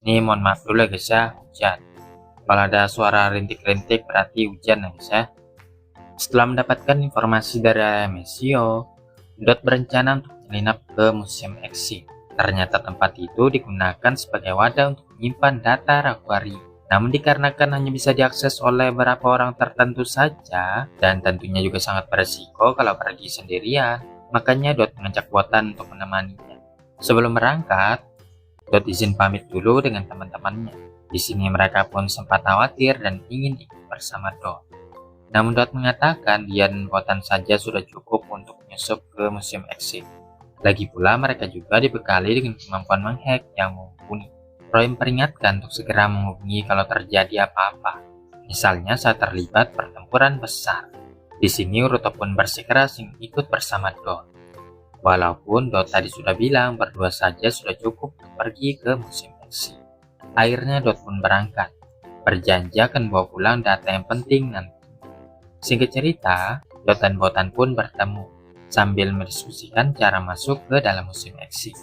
Ini mohon maaf dulu ya guys ya, hujan. Kalau ada suara rintik-rintik berarti hujan ya guys ya. Setelah mendapatkan informasi dari MSIO, Dot berencana untuk menginap ke Museum Exit. Ternyata tempat itu digunakan sebagai wadah untuk menyimpan data akuarium. Namun dikarenakan hanya bisa diakses oleh beberapa orang tertentu saja, dan tentunya juga sangat beresiko kalau pergi sendirian, makanya Dot mengajak Botan untuk menemaninya. Sebelum berangkat, Dot izin pamit dulu dengan teman-temannya. Di sini mereka pun sempat khawatir dan ingin ikut bersama Dot. Namun Dot mengatakan dia dan Botan saja sudah cukup untuk menyusup ke Museum Exit. Lagi pula mereka juga dibekali dengan kemampuan menghack yang mumpuni. Roy memperingatkan untuk segera menghubungi kalau terjadi apa-apa, misalnya saat terlibat pertempuran besar. Di sini Uruto pun bersikeras ingin ikut bersama Dot. Walaupun Dot tadi sudah bilang berdua saja sudah cukup untuk pergi ke Museum Exit. Akhirnya Dot pun berangkat, berjanji akan bawa pulang data yang penting nanti. Singkat cerita, Dot dan Botan pun bertemu sambil mendiskusikan cara masuk ke dalam Museum Exit.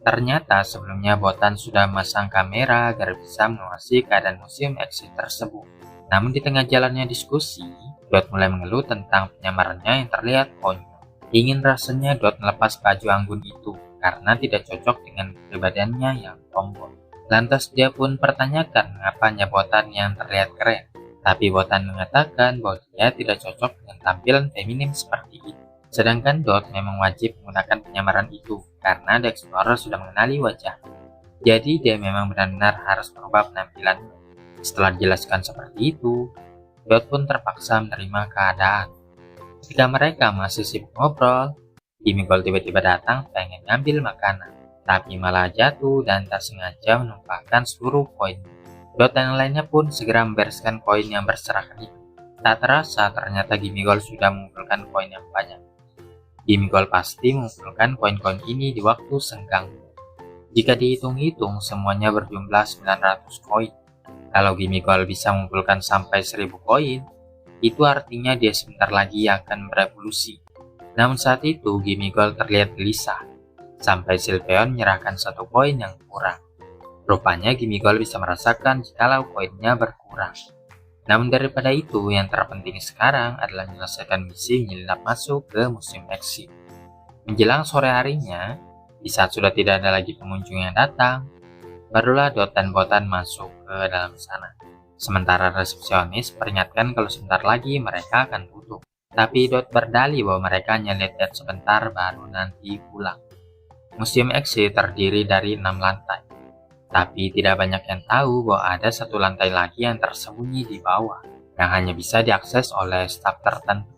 Ternyata sebelumnya Botan sudah memasang kamera agar bisa mengawasi keadaan Museum Exit tersebut. Namun di tengah jalannya diskusi, Dot mulai mengeluh tentang penyamarannya yang terlihat konyol. Ingin rasanya Dot melepas baju anggun itu karena tidak cocok dengan kepribadiannya yang tomboy. Lantas dia pun pertanyakan mengapanya Botan yang terlihat keren. Tapi Botan mengatakan bahwa dia tidak cocok dengan tampilan feminim seperti itu. Sedangkan Dot memang wajib menggunakan penyamaran itu karena The Explorer sudah mengenali wajah. Jadi dia memang benar-benar harus merubah penampilannya. Setelah dijelaskan seperti itu, Dot pun terpaksa menerima keadaan. Ketika mereka masih sibuk ngobrol, Gimigol tiba-tiba datang pengen ngambil makanan, tapi malah jatuh dan tak sengaja menumpahkan seluruh koin. Dot dan lainnya pun segera membereskan koin yang berserakan itu. Tak terasa ternyata Gimigol sudah mengumpulkan koin yang banyak. Gimigol pasti mengumpulkan koin-koin ini di waktu senggang. Jika dihitung-hitung semuanya berjumlah 900 koin. Kalau Gimigol bisa mengumpulkan sampai 1000 koin, itu artinya dia sebentar lagi akan berevolusi. Namun saat itu Gimigol terlihat gelisah, sampai Sylveon menyerahkan satu koin yang kurang. Rupanya Gimigol bisa merasakan jikalau koinnya berkurang. Namun daripada itu, yang terpenting sekarang adalah menyelesaikan misi menyelinap masuk ke Museum Exit. Menjelang sore harinya, di saat sudah tidak ada lagi pengunjung yang datang, barulah Dot dan Botan masuk ke dalam sana. Sementara resepsionis peringatkan kalau sebentar lagi mereka akan tutup. Tapi Dot berdalih bahwa mereka hanya lihat sebentar baru nanti pulang. Museum Exit terdiri dari 6 lantai. Tapi tidak banyak yang tahu bahwa ada satu lantai lagi yang tersembunyi di bawah, yang hanya bisa diakses oleh staf tertentu.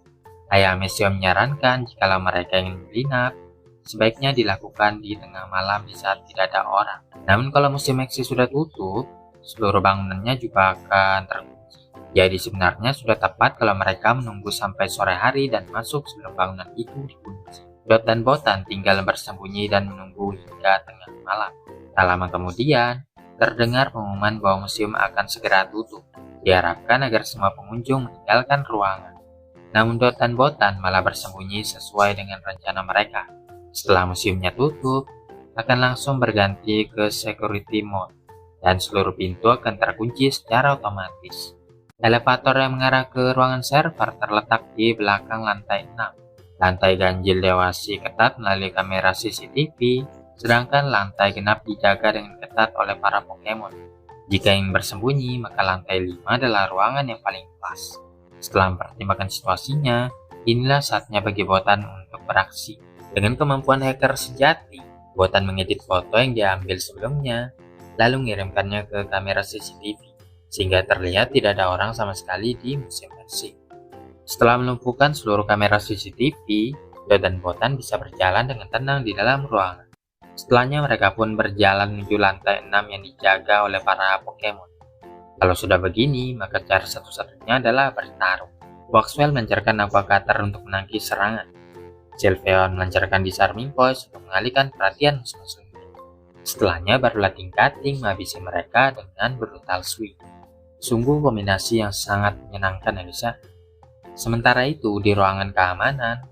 Ayah MSIO menyarankan jika mereka ingin menginap, sebaiknya dilakukan di tengah malam di saat tidak ada orang. Namun kalau Museum Exit sudah tutup, seluruh bangunannya juga akan terkunci. Jadi sebenarnya sudah tepat kalau mereka menunggu sampai sore hari dan masuk sebelum bangunan itu dikunci. Dot dan Botan tinggal bersembunyi dan menunggu hingga tengah malam. Tak lama kemudian, terdengar pengumuman bahwa museum akan segera tutup. Diharapkan agar semua pengunjung meninggalkan ruangan. Namun Dot dan Botan malah bersembunyi sesuai dengan rencana mereka. Setelah museumnya tutup, akan langsung berganti ke security mode, dan seluruh pintu akan terkunci secara otomatis. Elevator yang mengarah ke ruangan server terletak di belakang lantai 6. Lantai ganjil diawasi ketat melalui kamera CCTV, sedangkan lantai genap dijaga dengan ketat oleh para Pokemon. Jika ingin bersembunyi, maka lantai 5 adalah ruangan yang paling pas. Setelah mempertimbangkan situasinya, inilah saatnya bagi Botan untuk beraksi. Dengan kemampuan hacker sejati, Botan mengedit foto yang diambil sebelumnya, lalu mengirimkannya ke kamera CCTV, sehingga terlihat tidak ada orang sama sekali di Museum Exit. Setelah melumpuhkan seluruh kamera CCTV, Dot dan Botan bisa berjalan dengan tenang di dalam ruangan. Setelahnya mereka pun berjalan menuju lantai 6 yang dijaga oleh para Pokemon. Kalau sudah begini, maka cara satu-satunya adalah bertarung. Waxwell melancarkan Aqua Cutter untuk menangkis serangan. Sylveon melancarkan Disarming Voice untuk mengalihkan perhatian musuh-musuh. Setelahnya barulah Ting-Kating menghabisi mereka dengan Brutal Sweep. Sungguh kombinasi yang sangat menyenangkan ya guys ya. Sementara itu di ruangan keamanan,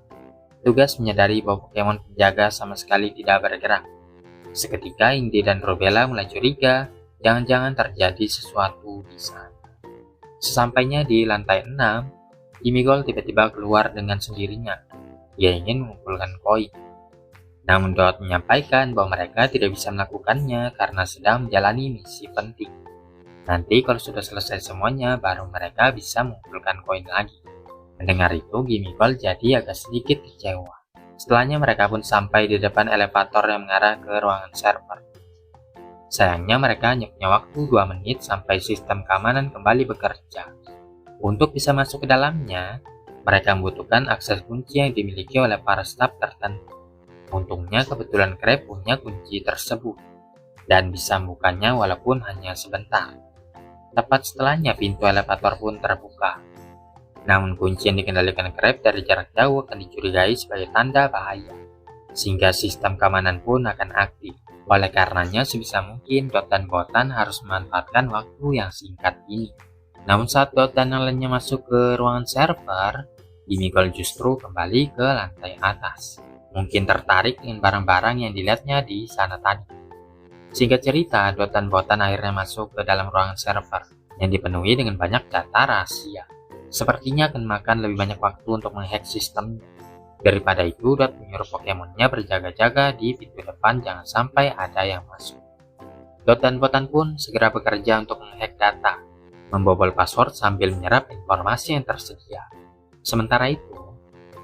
tugas menyadari bahwa Pokemon penjaga sama sekali tidak bergerak. Seketika Indi dan Rubella mulai curiga jangan-jangan terjadi sesuatu di sana. Sesampainya di lantai 6, Gimigol tiba-tiba keluar dengan sendirinya. Dia ingin mengumpulkan koin. Namun Dot menyampaikan bahwa mereka tidak bisa melakukannya karena sedang menjalani misi penting. Nanti kalau sudah selesai semuanya, baru mereka bisa mengumpulkan koin lagi. Mendengar itu, Gimigol jadi agak sedikit kecewa. Setelahnya mereka pun sampai di depan elevator yang mengarah ke ruangan server. Sayangnya mereka hanya punya waktu 2 menit sampai sistem keamanan kembali bekerja. Untuk bisa masuk ke dalamnya, mereka membutuhkan akses kunci yang dimiliki oleh para staf tertentu. Untungnya kebetulan Crab punya kunci tersebut dan bisa membukanya walaupun hanya sebentar. Tepat setelahnya pintu elevator pun terbuka. Namun kunci yang dikendalikan Crab dari jarak jauh akan dicurigai sebagai tanda bahaya, sehingga sistem keamanan pun akan aktif. Oleh karenanya sebisa mungkin Dot dan Botan harus memanfaatkan waktu yang singkat ini. Namun saat Dot dan yang lainnya masuk ke ruangan server, Gimigol justru kembali ke lantai atas. Mungkin tertarik dengan barang-barang yang dilihatnya di sana tadi. Singkat cerita, Dot dan Botan akhirnya masuk ke dalam ruangan server yang dipenuhi dengan banyak data rahasia. Sepertinya akan makan lebih banyak waktu untuk menghack sistemnya. Daripada itu, Dot menyuruh Pokemonnya berjaga-jaga di pintu depan jangan sampai ada yang masuk. Dot dan Botan pun segera bekerja untuk menghack data, membobol password sambil menyerap informasi yang tersedia. Sementara itu,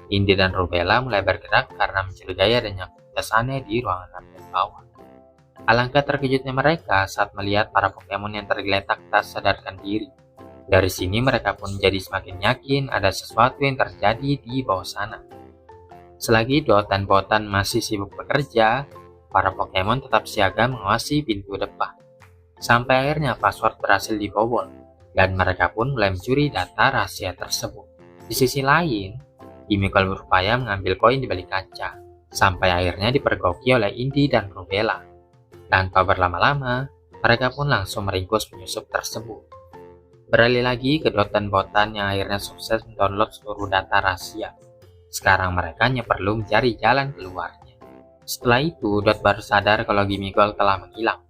Indi dan Rubella mulai bergerak karena mencurigai adanya aktivitas aneh di ruangan lantai bawah. Alangkah terkejutnya mereka saat melihat para Pokemon yang tergeletak tak sadarkan diri. Dari sini mereka pun jadi semakin yakin ada sesuatu yang terjadi di bawah sana. Selagi Dot dan Botan masih sibuk bekerja, para Pokemon tetap siaga mengawasi pintu depan. Sampai akhirnya password berhasil dibobol, dan mereka pun mulai mencuri data rahasia tersebut. Di sisi lain, Gimigol berupaya mengambil koin di balik kaca, sampai akhirnya dipergoki oleh Indi dan Rubella. Tanpa berlama-lama, mereka pun langsung meringkus penyusup tersebut. Beralih lagi ke Dot dan Botan yang akhirnya sukses mendownload seluruh data rahasia. Sekarang mereka hanya perlu mencari jalan keluarnya. Setelah itu, Dot baru sadar kalau Gimigol telah menghilang.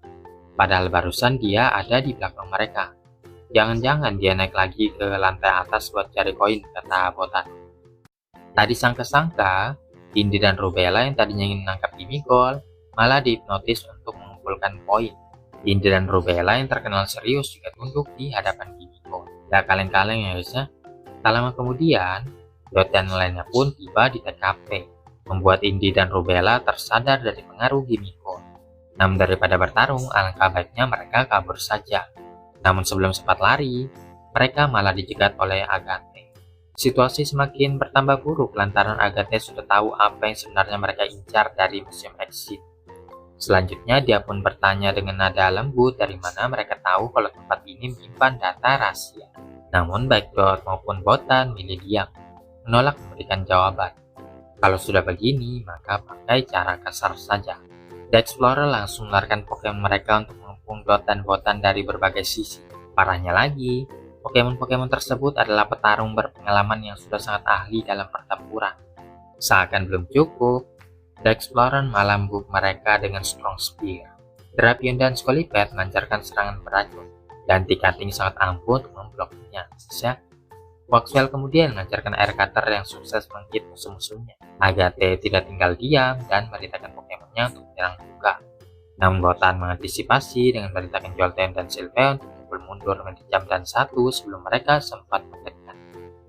Padahal barusan dia ada di belakang mereka. Jangan-jangan dia naik lagi ke lantai atas buat cari koin, kata Botan. Tadi sangka-sangka, Indi dan Rubella yang tadinya ingin menangkap Gimigol, malah dihipnotis untuk mengumpulkan koin. Indi dan Rubella yang terkenal serius juga tunduk di hadapan Gimigol. Gak kaleng-kaleng ya guys ya. Tak lama kemudian, Dot dan lainnya pun tiba di TKP, membuat Indi dan Rubella tersadar dari pengaruh Gimigol. Namun daripada bertarung, alangkah baiknya mereka kabur saja. Namun sebelum sempat lari, mereka malah dicegat oleh Agate. Situasi semakin bertambah buruk lantaran Agate sudah tahu apa yang sebenarnya mereka incar dari Museum Exit. Selanjutnya dia pun bertanya dengan nada lembut dari mana mereka tahu kalau tempat ini menyimpan data rahasia. Namun baik Dot maupun Botan milih diam, menolak memberikan jawaban. Kalau sudah begini, maka pakai cara kasar saja. The Explorer langsung mengeluarkan Pokemon mereka untuk mengepung Dot dan Botan dari berbagai sisi. Parahnya lagi, Pokemon-Pokemon tersebut adalah petarung berpengalaman yang sudah sangat ahli dalam pertempuran. Seakan belum cukup, The Explorer malah membuk mereka dengan Strong Spear. Drapion dan Scolipede melancarkan serangan beracun, dan Tikating sangat ampuh untuk membloknya. Waxwell kemudian melancarkan air cutter yang sukses menghit musuh-musuhnya. Agate tidak tinggal diam dan merintahkan Pokemonnya untuk menyerang juga. Namun Botan mengantisipasi dengan merintahkan Jolteon dan Sylveon untuk pukul mundur menjadi jam dan 1 sebelum mereka sempat mendekat.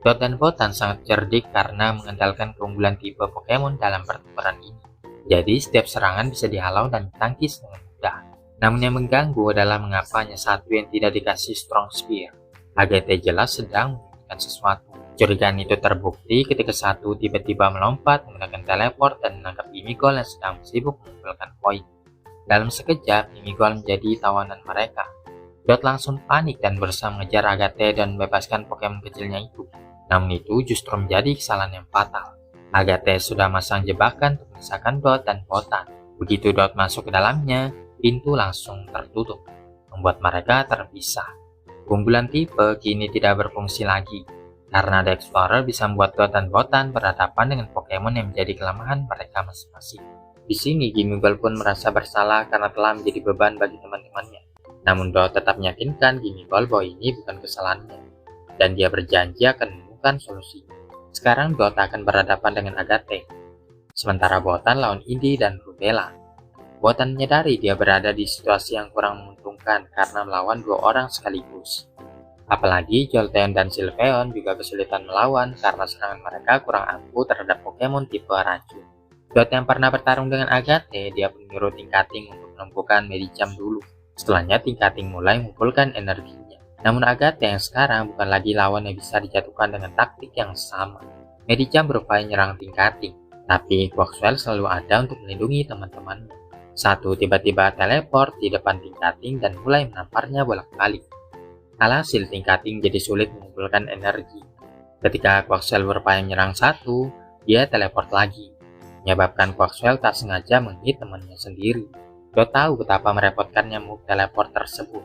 Dot dan Botan sangat cerdik karena mengandalkan keunggulan tipe Pokemon dalam pertempuran ini. Jadi setiap serangan bisa dihalau dan ditangkis dengan mudah. Namun yang mengganggu adalah mengapa hanya satu yang tidak dikasih Strong Spear. Agate jelas sedang memikirkan sesuatu. Curigaan itu terbukti ketika satu tiba-tiba melompat menggunakan teleport dan menangkap Gimigol yang sedang sibuk mengumpulkan koin. Dalam sekejap, Gimigol menjadi tawanan mereka. Dot langsung panik dan berusaha mengejar Agate dan membebaskan Pokemon kecilnya itu. Namun itu justru menjadi kesalahan yang fatal. Agate sudah masang jebakan untuk memisahkan Dot dan Botan. Begitu Dot masuk ke dalamnya, pintu langsung tertutup, membuat mereka terpisah. Keunggulan tipe kini tidak berfungsi lagi, karena The Explorer bisa membuat Dot dan Botan berhadapan dengan Pokemon yang menjadi kelemahan mereka masing-masing. Di sini Gimigol pun merasa bersalah karena telah menjadi beban bagi teman-temannya. Namun Dot tetap meyakinkan Gimigol bahwa ini bukan kesalahannya, dan dia berjanji akan menemukan solusi. Sekarang Dot akan berhadapan dengan Agathe, sementara Botan lawan Indy dan Rubella. Botan menyadari dia berada di situasi yang kurang menguntungkan karena melawan dua orang sekaligus. Apalagi Jolteon dan Sylveon juga kesulitan melawan karena serangan mereka kurang ampuh terhadap Pokemon tipe racun. Dot yang pernah bertarung dengan Agathe, dia pun menyuruh Tingkating untuk menumpukan Medicham dulu. Setelahnya Tingkating mulai mengumpulkan energinya. Namun Agathe yang sekarang bukan lagi lawan yang bisa dijatuhkan dengan taktik yang sama. Medicham berupaya menyerang Tingkating, tapi Quaxwell selalu ada untuk melindungi teman-temannya. Satu tiba-tiba teleport di depan Tingkating dan mulai menamparnya bolak-balik. Alhasil Tingkating jadi sulit mengumpulkan energi. Ketika Quaxwell berupaya menyerang satu, dia teleport lagi, menyebabkan Quaxwell tak sengaja menghit temannya sendiri. Dot tahu betapa merepotkannya move teleport tersebut,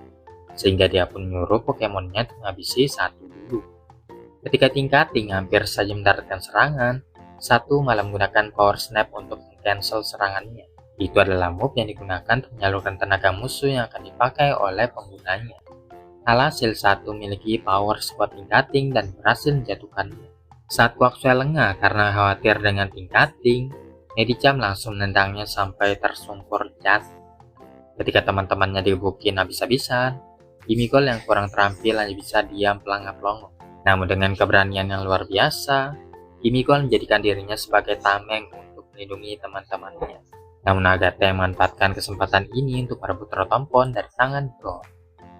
sehingga dia pun menyuruh Pokemonnya untuk menghabisi satu dulu. Ketika Tingkating hampir saja mendaratkan serangan, satu malah menggunakan Power Snap untuk meng-cancel serangannya. Itu adalah move yang digunakan untuk menyalurkan tenaga musuh yang akan dipakai oleh penggunanya. Alhasil satu memiliki power sekuat Tingkating dan berhasil menjatuhkannya. Saat Quaxwell lengah karena khawatir dengan Tingkating, Medicham langsung menendangnya sampai tersungkur jatuh. Ketika teman-temannya digebukin habis-habisan, Gimigol yang kurang terampil hanya bisa diam pelangap-pelongo. Namun dengan keberanian yang luar biasa, Gimigol menjadikan dirinya sebagai tameng untuk melindungi teman-temannya. Namun Agathe memanfaatkan kesempatan ini untuk merebut Rotompon dari tangan Dot.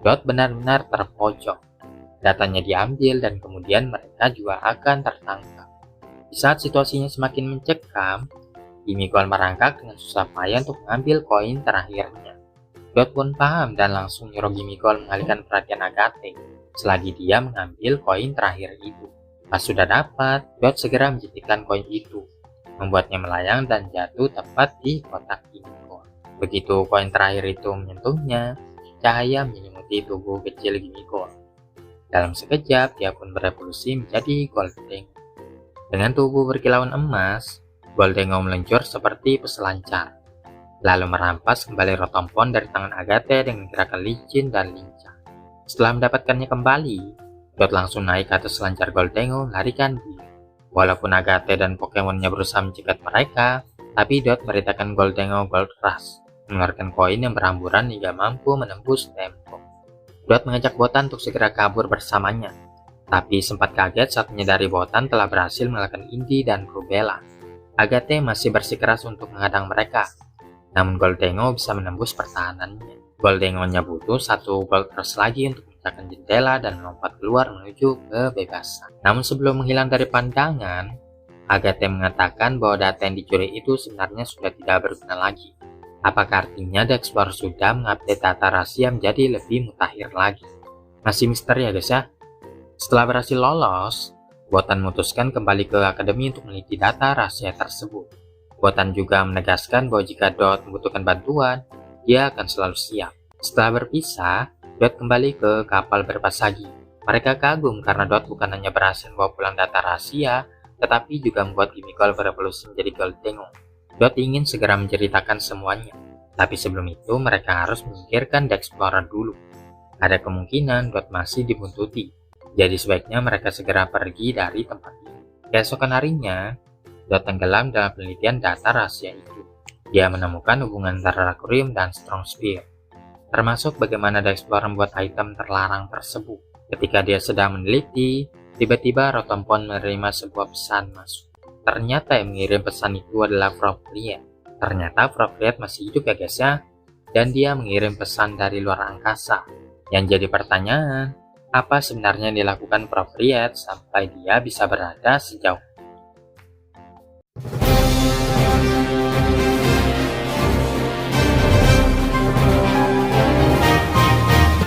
Dot benar-benar terpojok. Datanya diambil dan kemudian mereka juga akan tertangkap. Di saat situasinya semakin mencekam, Gimigol merangkak dengan susah payah untuk mengambil koin terakhirnya. Dot pun paham dan langsung nyuruh Gimigol mengalihkan perhatian Agathe selagi dia mengambil koin terakhir itu. Pas sudah dapat, Dot segera menjitikkan koin itu, membuatnya melayang dan jatuh tepat di kotak Gimigol. Begitu koin terakhir itu menyentuhnya, cahaya menyelimuti tubuh kecil Gimigol. Dalam sekejap, dia pun berevolusi menjadi Gholdengo. Dengan tubuh berkilauan emas, Gholdengo meluncur seperti peselancar, lalu merampas kembali Rotompon dari tangan Agathe dengan gerakan licin dan lincah. Setelah mendapatkannya kembali, Dot langsung naik ke atas selancar Gholdengo melarikan diri. Walaupun Agathe dan Pokemonnya berusaha mencegat mereka, tapi Dot meritakan Gholdengo Gold Rush, mengeluarkan koin yang berhamburan hingga mampu menembus tembok. Dot mengajak Botan untuk segera kabur bersamanya, tapi sempat kaget saat menyadari Botan telah berhasil mengalahkan Indy dan Rubella. Agathe masih bersikeras untuk menghadang mereka, namun Gholdengo bisa menembus pertahanannya. Gholdengo-nya butuh satu Gold Rush lagi untuk memecahkan jendela dan melompat keluar menuju kebebasan. Namun sebelum menghilang dari pandangan, Agathe mengatakan bahwa data yang dicuri itu sebenarnya sudah tidak berguna lagi. Apakah artinya The Explorer sudah mengupdate data rahasia menjadi lebih mutakhir lagi? Masih misteri ya guys ya. Setelah berhasil lolos, Botan memutuskan kembali ke akademi untuk meneliti data rahasia tersebut. Botan juga menegaskan bahwa jika Dot membutuhkan bantuan, dia akan selalu siap. Setelah berpisah, Dot kembali ke kapal berpasagi. Mereka kagum karena Dot bukan hanya berhasil membawa pulang data rahasia, tetapi juga membuat Gimigol berevolusi menjadi Gholdengo. Dot ingin segera menceritakan semuanya, tapi sebelum itu mereka harus memikirkan The Explorer dulu. Ada kemungkinan Dot masih dibuntuti, jadi sebaiknya mereka segera pergi dari tempat ini. Keesokan harinya, Dot tenggelam dalam penelitian data rahasia itu. Dia menemukan hubungan antara Rakurium dan Strong Spear, termasuk bagaimana The Explorer membuat item terlarang tersebut. Ketika dia sedang meneliti, tiba-tiba Rotompon menerima sebuah pesan masuk. Ternyata yang mengirim pesan itu adalah Frogliet. Ternyata Frogliet masih hidup ya guys ya, dan dia mengirim pesan dari luar angkasa. Yang jadi pertanyaan, apa sebenarnya yang dilakukan Frogliet sampai dia bisa berada sejauh